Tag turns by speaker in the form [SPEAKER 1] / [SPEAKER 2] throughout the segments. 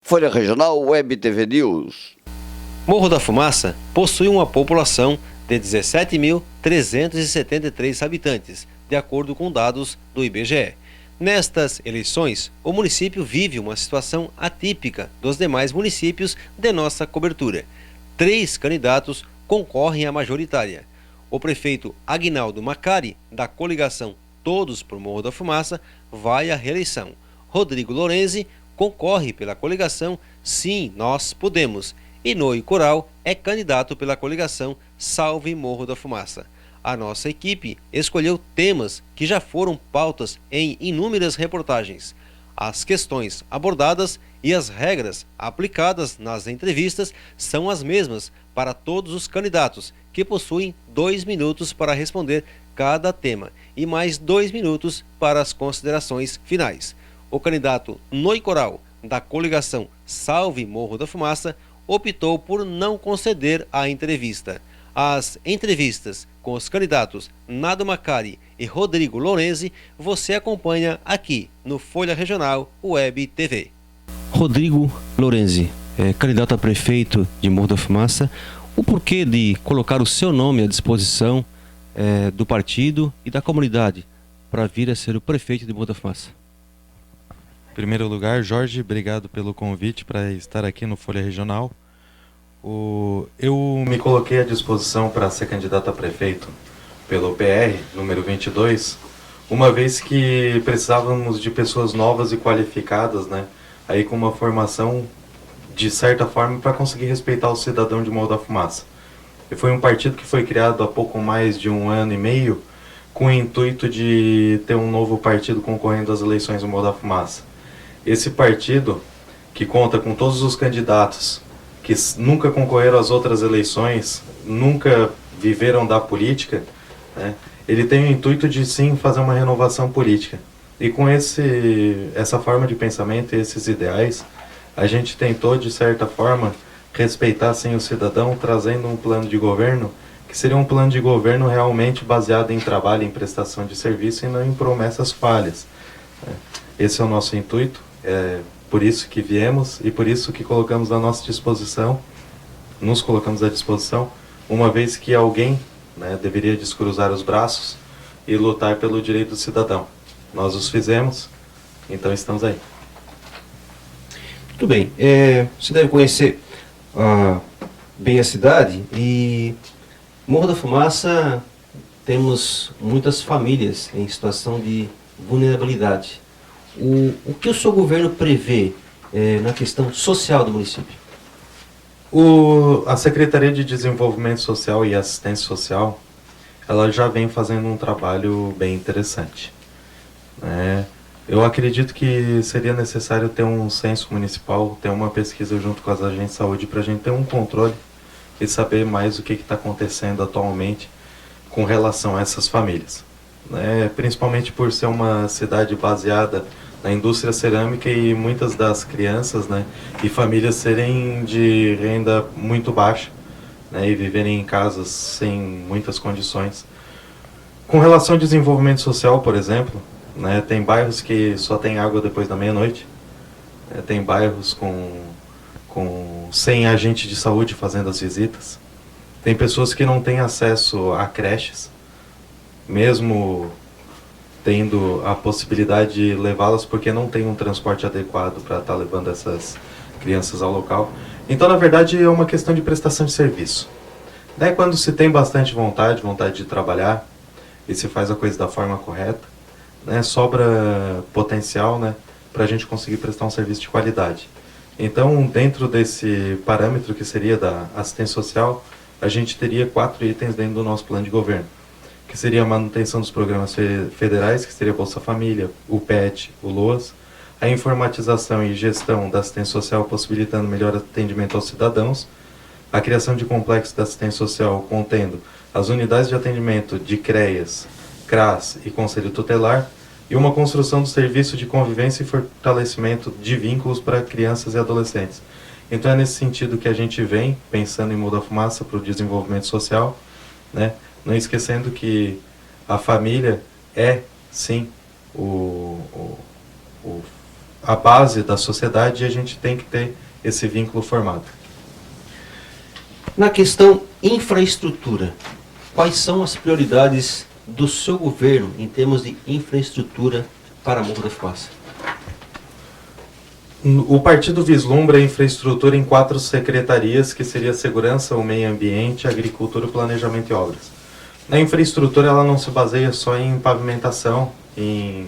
[SPEAKER 1] Folha Regional Web TV News.
[SPEAKER 2] Morro da Fumaça possui uma população de 17.373 habitantes, de acordo com dados do IBGE. Nestas eleições, o município vive uma situação atípica dos demais municípios de nossa cobertura. 3 candidatos concorrem à majoritária. O prefeito Aguinaldo Macari, da coligação Todos por Morro da Fumaça, vai à reeleição. Rodrigo Lorenzi concorre pela coligação Sim, Nós Podemos. E Noe Coral é candidato pela coligação Salve Morro da Fumaça. A nossa equipe escolheu temas que já foram pautas em inúmeras reportagens. As questões abordadas e as regras aplicadas nas entrevistas são as mesmas para todos os candidatos, que possuem 2 minutos para responder cada tema e mais 2 minutos para as considerações finais. O candidato Noe Coral, da coligação Salve Morro da Fumaça, optou por não conceder a entrevista. As entrevistas com os candidatos Nado Macari e Rodrigo Lorenzi você acompanha aqui no Folha Regional Web TV. Rodrigo Lorenzi, candidato a prefeito de Morro da Fumaça, o porquê de colocar o seu nome à disposição do partido e da comunidade para vir a ser o prefeito de Morro da Fumaça?
[SPEAKER 3] Em primeiro lugar, Jorge, obrigado pelo convite para estar aqui no Folha Regional. Eu me coloquei à disposição para ser candidato a prefeito pelo PR, número 22, uma vez que precisávamos de pessoas novas e qualificadas, né? Aí com uma formação, de certa forma, para conseguir respeitar o cidadão de Morro da Fumaça. E foi um partido que foi criado há pouco mais de 1 ano e meio, com o intuito de ter um novo partido concorrendo às eleições do Morro da Fumaça. Esse partido, que conta com todos os candidatos que nunca concorreram às outras eleições, nunca viveram da política, né, ele tem o intuito de sim fazer uma renovação política. E com essa forma de pensamento e esses ideais, a gente tentou, de certa forma, respeitar sim o cidadão, trazendo um plano de governo, que seria um plano de governo realmente baseado em trabalho, em prestação de serviço e não em promessas falhas. Esse é o nosso intuito. Por isso que viemos e por isso que colocamos à nossa disposição, nos colocamos à disposição, uma vez que alguém, né, deveria descruzar os braços e lutar pelo direito do cidadão. Nós os fizemos, então estamos aí.
[SPEAKER 2] Muito bem, você deve conhecer bem a cidade e Morro da Fumaça temos muitas famílias em situação de vulnerabilidade. O que o seu governo prevê na questão social do município?
[SPEAKER 3] A Secretaria de Desenvolvimento Social e Assistência Social, ela já vem fazendo um trabalho bem interessante. Eu acredito que seria necessário ter um censo municipal, ter uma pesquisa junto com as agências de saúde para a gente ter um controle e saber mais o que está acontecendo atualmente com relação a essas famílias. Principalmente por ser uma cidade baseada na indústria cerâmica e muitas das crianças, né, e famílias serem de renda muito baixa, né, e viverem em casas sem muitas condições. Com relação ao desenvolvimento social, por exemplo, né, tem bairros que só tem água depois da meia-noite, tem bairros sem agente de saúde fazendo as visitas, tem pessoas que não têm acesso a creches, mesmo tendo a possibilidade de levá-las porque não tem um transporte adequado para estar levando essas crianças ao local. Então, na verdade, é uma questão de prestação de serviço. Daí, quando se tem bastante vontade de trabalhar, e se faz a coisa da forma correta, né, sobra potencial, né, para a gente conseguir prestar um serviço de qualidade. Então, dentro desse parâmetro que seria da assistência social, a gente teria 4 itens dentro do nosso plano de governo, que seria a manutenção dos programas federais, que seria Bolsa Família, o PET, o LOAS, a informatização e gestão da assistência social possibilitando melhor atendimento aos cidadãos, a criação de complexos da assistência social contendo as unidades de atendimento de CREAS, CRAS e Conselho Tutelar, e uma construção do serviço de convivência e fortalecimento de vínculos para crianças e adolescentes. Então é nesse sentido que a gente vem pensando em Morro da Fumaça para o desenvolvimento social, né? Não esquecendo que a família é, sim, a base da sociedade e a gente tem que ter esse vínculo formado.
[SPEAKER 2] Na questão infraestrutura, quais são as prioridades do seu governo em termos de infraestrutura para Morro da Fumaça?
[SPEAKER 3] O partido vislumbra a infraestrutura em 4 secretarias, que seria Segurança, o Meio Ambiente, Agricultura, Planejamento e Obras. A infraestrutura ela não se baseia só em pavimentação, em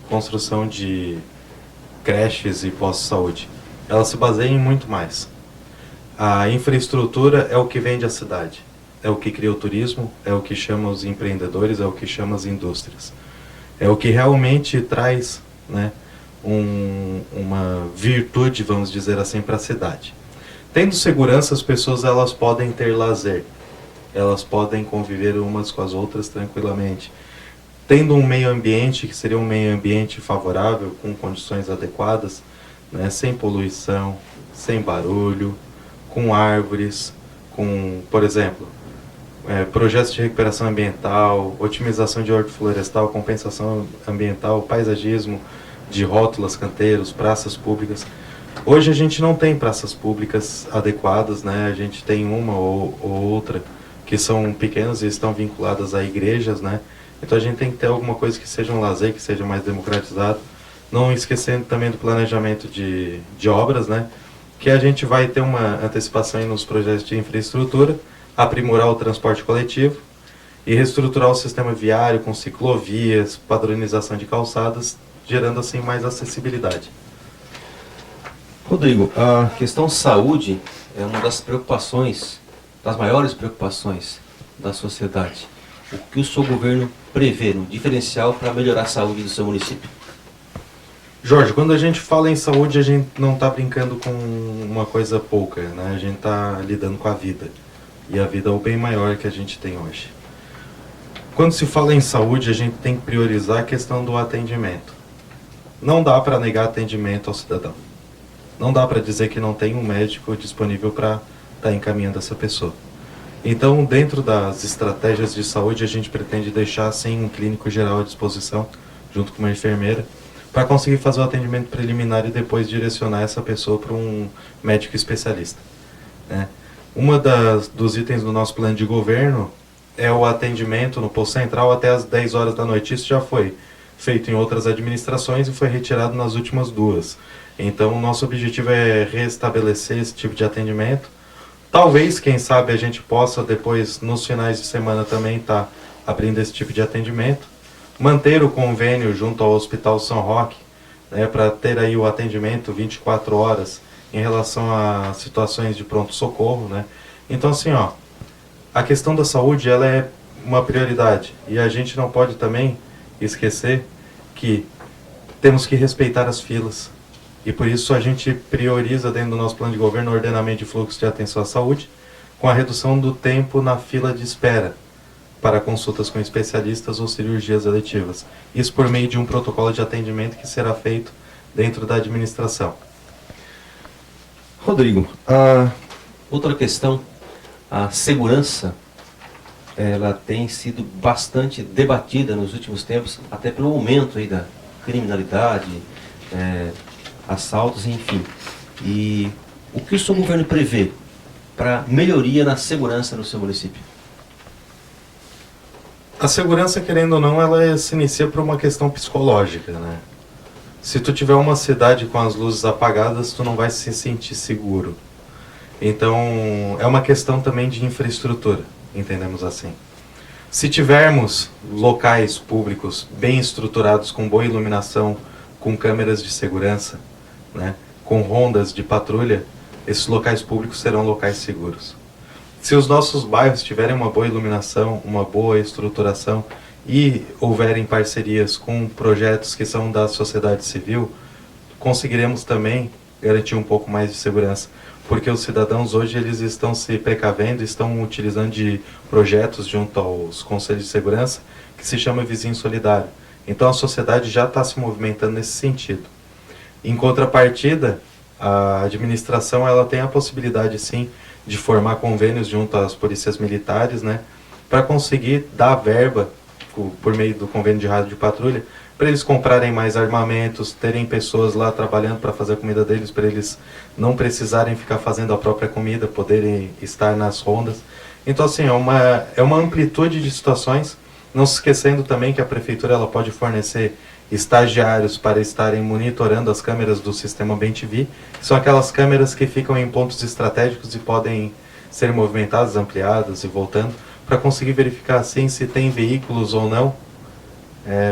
[SPEAKER 3] construção de creches e postos de saúde. Ela se baseia em muito mais. A infraestrutura é o que vende a cidade, é o que cria o turismo, é o que chama os empreendedores, é o que chama as indústrias. É o que realmente traz, né, uma virtude, vamos dizer assim, para a cidade. Tendo segurança, as pessoas elas podem ter lazer, elas podem conviver umas com as outras tranquilamente. Tendo um meio ambiente, que seria um meio ambiente favorável, com condições adequadas, né, sem poluição, sem barulho, com árvores, com, por exemplo, projetos de recuperação ambiental, otimização de hortiflorestal, compensação ambiental, paisagismo, de rótulas, canteiros, praças públicas. Hoje a gente não tem praças públicas adequadas, né? A gente tem uma ou outra que são pequenas e estão vinculadas a igrejas, né? Então a gente tem que ter alguma coisa que seja um lazer, que seja mais democratizado. Não esquecendo também do planejamento de obras, né? Que a gente vai ter uma antecipação aí nos projetos de infraestrutura, aprimorar o transporte coletivo e reestruturar o sistema viário com ciclovias, padronização de calçadas, gerando assim mais acessibilidade.
[SPEAKER 2] Rodrigo, a questão saúde é uma das preocupações, das maiores preocupações da sociedade. O que o seu governo prevê no diferencial para melhorar a saúde do seu município?
[SPEAKER 3] Jorge, quando a gente fala em saúde, a gente não está brincando com uma coisa pouca, né? A gente está lidando com a vida. E a vida é o bem maior que a gente tem hoje. Quando se fala em saúde, a gente tem que priorizar a questão do atendimento. Não dá para negar atendimento ao cidadão. Não dá para dizer que não tem um médico disponível para estar encaminhando essa pessoa. Então, dentro das estratégias de saúde, a gente pretende deixar, sim, um clínico geral à disposição, junto com uma enfermeira, para conseguir fazer o atendimento preliminar e depois direcionar essa pessoa para um médico especialista, né? Dos itens do nosso plano de governo é o atendimento no posto central até as 10 horas da noite. Isso já foi feito em outras administrações e foi retirado nas últimas 2. Então, o nosso objetivo é restabelecer esse tipo de atendimento. Talvez, quem sabe, a gente possa depois, nos finais de semana, também estar abrindo esse tipo de atendimento. Manter o convênio junto ao Hospital São Roque, né, para ter aí o atendimento 24 horas em relação a situações de pronto-socorro, né? Então, assim, ó, a questão da saúde, ela é uma prioridade. E a gente não pode também esquecer que temos que respeitar as filas. E por isso a gente prioriza dentro do nosso plano de governo o ordenamento de fluxo de atenção à saúde, com a redução do tempo na fila de espera para consultas com especialistas ou cirurgias eletivas. Isso por meio de um protocolo de atendimento que será feito dentro da administração.
[SPEAKER 2] Rodrigo, outra questão, a segurança, ela tem sido bastante debatida nos últimos tempos, até pelo aumento aí da criminalidade, assaltos, enfim. E o que o seu governo prevê para melhoria na segurança no seu município?
[SPEAKER 3] A segurança, querendo ou não, ela se inicia por uma questão psicológica, né? Se tu tiver uma cidade com as luzes apagadas, tu não vai se sentir seguro. Então, é uma questão também de infraestrutura, entendemos assim. Se tivermos locais públicos bem estruturados, com boa iluminação, com câmeras de segurança, né, com rondas de patrulha, esses locais públicos serão locais seguros. Se os nossos bairros tiverem uma boa iluminação, uma boa estruturação e houverem parcerias com projetos que são da sociedade civil, conseguiremos também garantir um pouco mais de segurança. Porque os cidadãos hoje eles estão se precavendo, estão utilizando de projetos junto aos conselhos de segurança que se chama Vizinho Solidário. Então a sociedade já está se movimentando nesse sentido. Em contrapartida, a administração ela tem a possibilidade sim de formar convênios junto às polícias militares, né, para conseguir dar verba por meio do convênio de rádio de patrulha, para eles comprarem mais armamentos, terem pessoas lá trabalhando para fazer a comida deles, para eles não precisarem ficar fazendo a própria comida, poderem estar nas rondas. Então, assim, é uma amplitude de situações, não se esquecendo também que a prefeitura ela pode fornecer estagiários para estarem monitorando as câmeras do sistema BEM-TV, que são aquelas câmeras que ficam em pontos estratégicos e podem ser movimentadas, ampliadas e voltando, para conseguir verificar assim se tem veículos ou não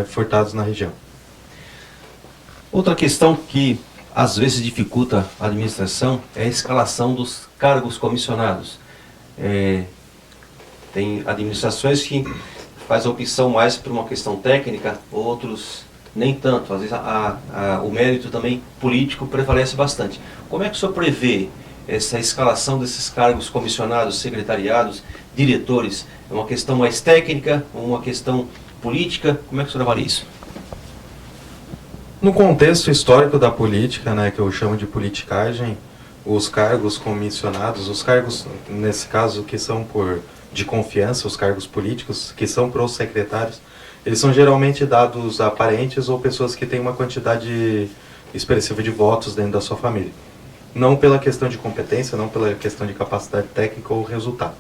[SPEAKER 3] furtados na região.
[SPEAKER 2] Outra questão que às vezes dificulta a administração é a escalação dos cargos comissionados. Tem administrações que faz a opção mais por uma questão técnica, outros nem tanto. Às vezes o mérito também político prevalece bastante. Como é que o senhor prevê essa escalação desses cargos comissionados, secretariados, diretores? É uma questão mais técnica, uma questão política? Como é que o senhor avalia isso?
[SPEAKER 3] No contexto histórico da política, né, que eu chamo de politicagem, os cargos comissionados, os cargos, nesse caso, que são de confiança, os cargos políticos, que são para os secretários, eles são geralmente dados a parentes ou pessoas que têm uma quantidade expressiva de votos dentro da sua família. Não pela questão de competência, não pela questão de capacidade técnica ou resultado.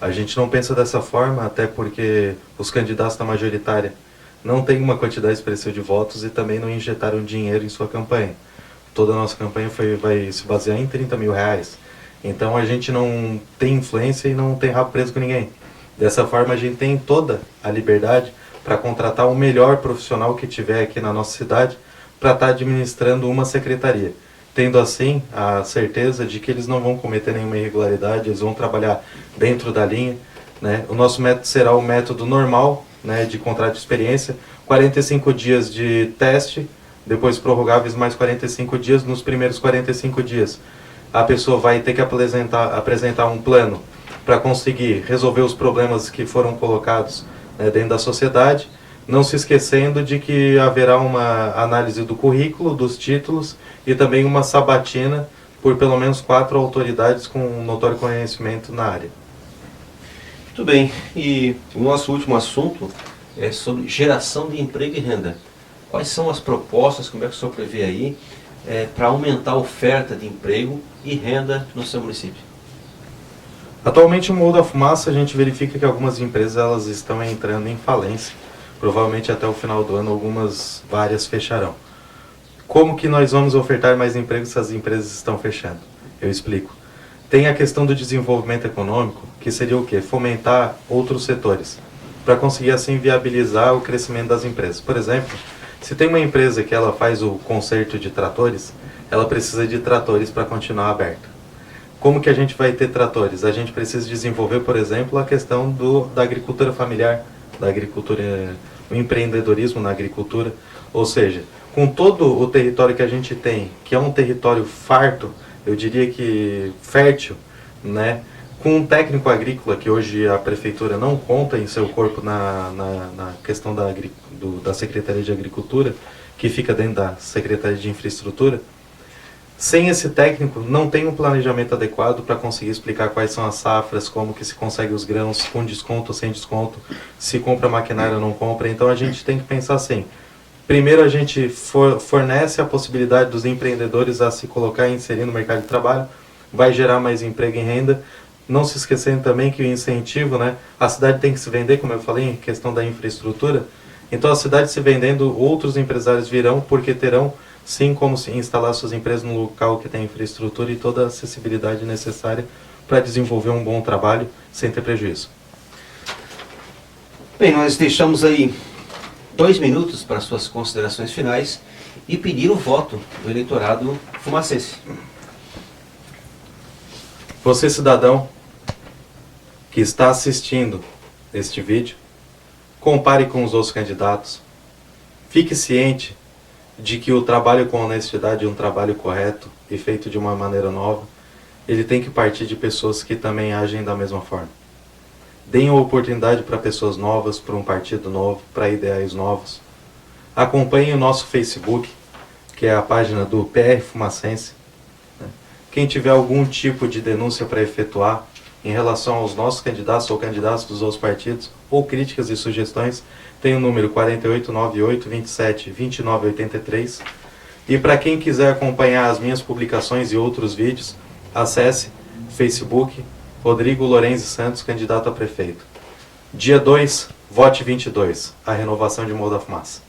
[SPEAKER 3] A gente não pensa dessa forma, até porque os candidatos da majoritária não têm uma quantidade expressiva de votos e também não injetaram dinheiro em sua campanha. Toda a nossa campanha vai se basear em 30 mil reais. Então a gente não tem influência e não tem rabo preso com ninguém. Dessa forma a gente tem toda a liberdade para contratar o melhor profissional que tiver aqui na nossa cidade para estar administrando uma secretaria. Tendo assim a certeza de que eles não vão cometer nenhuma irregularidade, eles vão trabalhar dentro da linha, né? O nosso método será o método normal, né, de contrato de experiência, 45 dias de teste, depois prorrogáveis mais 45 dias. Nos primeiros 45 dias a pessoa vai ter que apresentar um plano para conseguir resolver os problemas que foram colocados, né, dentro da sociedade, não se esquecendo de que haverá uma análise do currículo, dos títulos e também uma sabatina por pelo menos 4 autoridades com um notório conhecimento na área.
[SPEAKER 2] Muito bem, e o nosso último assunto é sobre geração de emprego e renda. Quais são as propostas, como é que o senhor prevê aí, para aumentar a oferta de emprego e renda no seu município?
[SPEAKER 3] Atualmente, no Morro da Fumaça, a gente verifica que algumas empresas elas estão entrando em falência. Provavelmente até o final do ano várias fecharão. Como que nós vamos ofertar mais emprego se as empresas estão fechando? Eu explico. Tem a questão do desenvolvimento econômico, que seria o quê? Fomentar outros setores, para conseguir assim viabilizar o crescimento das empresas. Por exemplo, se tem uma empresa que ela faz o conserto de tratores, ela precisa de tratores para continuar aberta. Como que a gente vai ter tratores? A gente precisa desenvolver, por exemplo, a questão da agricultura familiar, da agricultura, o empreendedorismo na agricultura. Ou seja, com todo o território que a gente tem, que é um território farto, eu diria que fértil, né? Com um técnico agrícola, que hoje a prefeitura não conta em seu corpo na questão da Secretaria de Agricultura, que fica dentro da Secretaria de Infraestrutura. Sem esse técnico, não tem um planejamento adequado para conseguir explicar quais são as safras, como que se consegue os grãos, com desconto ou sem desconto, se compra maquinário ou não compra. Então a gente tem que pensar assim. Primeiro a gente fornece a possibilidade dos empreendedores a se colocar e inserir no mercado de trabalho, vai gerar mais emprego e renda. Não se esquecendo também que o incentivo, né, a cidade tem que se vender, como eu falei, em questão da infraestrutura. Então a cidade se vendendo, outros empresários virão, porque terão sim como se instalar suas empresas no local que tem infraestrutura e toda a acessibilidade necessária para desenvolver um bom trabalho sem ter prejuízo.
[SPEAKER 2] Bem, nós deixamos aí 2 minutos para suas considerações finais e pedir o voto do eleitorado fumacense.
[SPEAKER 3] Você, cidadão, que está assistindo este vídeo, compare com os outros candidatos, fique ciente de que o trabalho com honestidade é um trabalho correto e feito de uma maneira nova, ele tem que partir de pessoas que também agem da mesma forma. Deem a oportunidade para pessoas novas, para um partido novo, para ideais novos. Acompanhe o nosso Facebook, que é a página do PR Fumacense. Quem tiver algum tipo de denúncia para efetuar, em relação aos nossos candidatos ou candidatos dos outros partidos, ou críticas e sugestões, tem o número 4898272983. E para quem quiser acompanhar as minhas publicações e outros vídeos, acesse Facebook Rodrigo Lorenzi Santos, candidato a prefeito. Dia 2, vote 22, a renovação de Morro da Fumaça.